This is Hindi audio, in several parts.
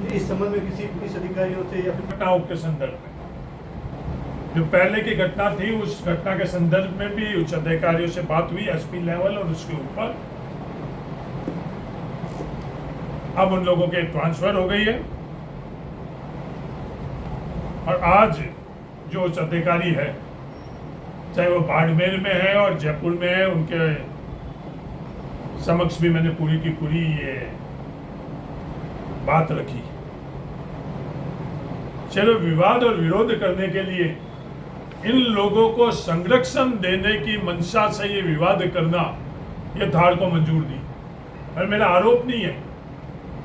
इस संबंध में किसी पुलिस अधिकारियों से या फिर घटनाओं के संदर्भ में जो पहले की घटना थी उस घटना के संदर्भ में भी उच्च अधिकारियों से बात हुई, एसपी लेवल और उसके ऊपर अब उन लोगों के ट्रांसफर हो गई है। और आज जो उच्च अधिकारी है, चाहे वो बाड़मेर में है और जयपुर में है, उनके समक्ष भी मैंने पूरी की पूरी ये बात रखी। चलो, विवाद और विरोध करने के लिए इन लोगों को संरक्षण देने की मंशा से ये विवाद करना, ये धाड़ को मंजूर दी। और मेरा आरोप नहीं है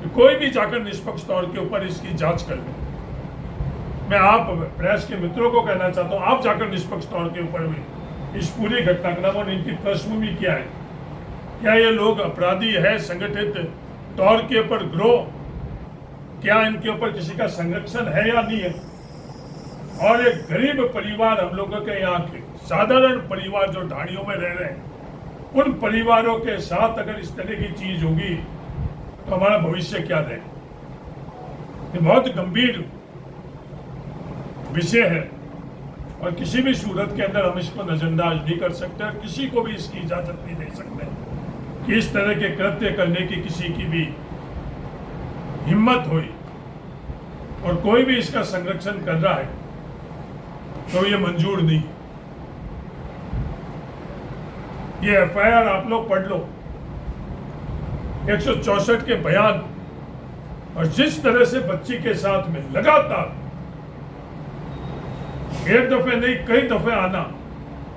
कि कोई भी जाकर निष्पक्ष तौर के ऊपर इसकी जांच कर ले। मैं आप प्रेस के मित्रों को कहना चाहता हूं, आप जाकर निष्पक्ष तौर के ऊपर भी इस पूरी घटनाक्रम और इनकी पृष्ठभूमि क्या है, क्या ये लोग अपराधी है, संगठित तौर के ऊपर गिरोह, क्या इनके ऊपर किसी का संरक्षण है या नहीं है। और एक गरीब परिवार, हम लोगों के यहाँ के साधारण परिवार जो ढाणियों में रह रहे हैं, उन परिवारों के साथ अगर इस तरह की चीज होगी तो हमारा भविष्य क्या रहेगा। ये बहुत गंभीर विषय है और किसी भी सूरत के अंदर हम इसको नजरअंदाज नहीं कर सकते और किसी को भी इसकी इजाजत नहीं दे सकते कि इस तरह के कृत्य करने की किसी की भी हिम्मत हुई और कोई भी इसका संरक्षण कर रहा है तो ये मंजूर नहीं। ये एफआईआर आप लोग पढ़ लो, 164 के बयान, और जिस तरह से बच्ची के साथ में लगातार एक दफे नहीं कई दफे आना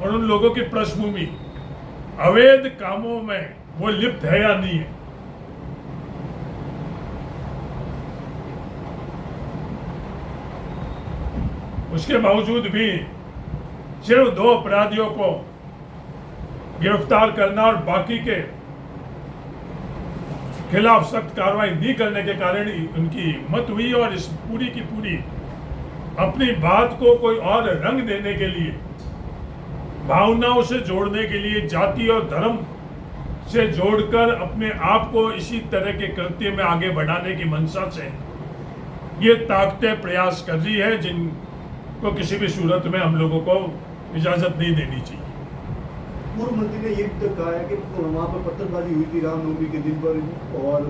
और उन लोगों की पृष्ठभूमि अवैध कामों में वो लिप्त है या नहीं है। उसके बावजूद भी सिर्फ 2 अपराधियों को गिरफ्तार करना और बाकी के खिलाफ सख्त कार्रवाई नहीं करने के कारण ही उनकी हिम्मत हुई और इस पूरी की पूरी अपनी बात को कोई और रंग देने के लिए, भावनाओं से जोड़ने के लिए, जाति और धर्म से जोड़कर अपने आप को इसी तरह के कृत्य में आगे बढ़ाने की मंशा से ये ताकतें प्रयास कर रही है, जिनको किसी भी सूरत में हम लोगों को इजाजत नहीं देनी चाहिए। पूर्व मंत्री ने ये भी तो कहा है कि वहाँ पर पत्थरबाजी हुई थी रामनवमी के दिन पर और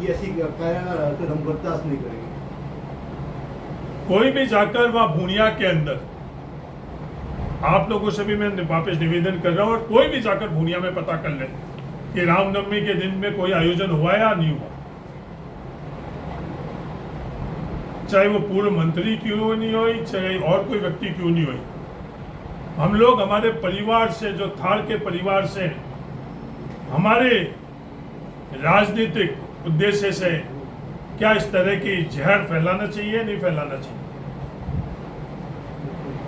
ये ऐसी कायराना हरकत हम बर्दाश्त नहीं करेंगे। कोई भी जाकर वहाँ भूनिया के अंदर, आप लोगों से भी मैं वापस निवेदन कर रहा हूँ, और कोई भी जाकर भूनिया में पता कर ले कि रामनवमी के दिन में कोई आयोजन हुआ या नहीं हुआ, चाहे वो पूर्व मंत्री क्यों नहीं हुई, चाहे और कोई व्यक्ति क्यों नहीं हुई। हम लोग हमारे परिवार से, जो थार के परिवार से, हमारे राजनीतिक उद्देश्य से क्या इस तरह की जहर फैलाना चाहिए, नहीं फैलाना चाहिए।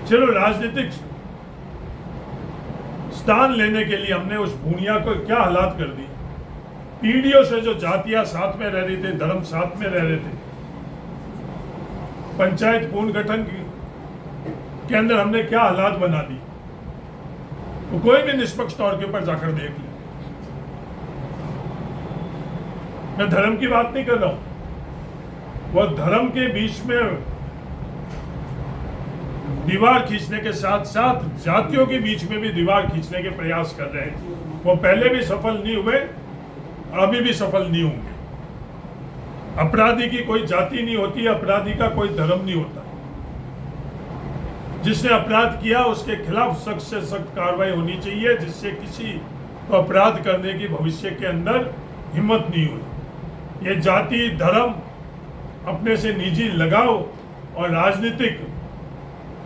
चलो, राजनीतिक स्थान लेने के लिए हमने उस भूनिया को क्या हालात कर दी। पीढ़ियों से जो जातियां साथ में रह रही थी, धर्म साथ में रह रहे थे, पंचायत पुनर्गठन के अंदर हमने क्या हालात बना दी। तो कोई भी निष्पक्ष तौर के ऊपर जाकर देख ले। मैं धर्म की बात नहीं कर रहा हूं, वो धर्म के बीच में दीवार खींचने के साथ साथ जातियों के बीच में भी दीवार खींचने के प्रयास कर रहे हैं। वो पहले भी सफल नहीं हुए, अभी भी सफल नहीं होंगे। अपराधी की कोई जाति नहीं होती, अपराधी का कोई धर्म नहीं होता। जिसने अपराध किया उसके खिलाफ सख्त से सख्त कार्रवाई होनी चाहिए, जिससे किसी को अपराध करने की भविष्य के अंदर हिम्मत नहीं हो। ये जाति धर्म अपने से निजी लगाव और राजनीतिक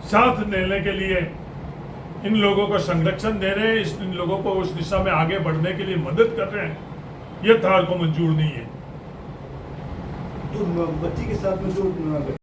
साथ लेने के लिए इन लोगों को संरक्षण दे रहे हैं, इन लोगों को उस दिशा में आगे बढ़ने के लिए मदद कर रहे हैं, ये थार को मंजूर नहीं है। जो बच्ची के साथ में जो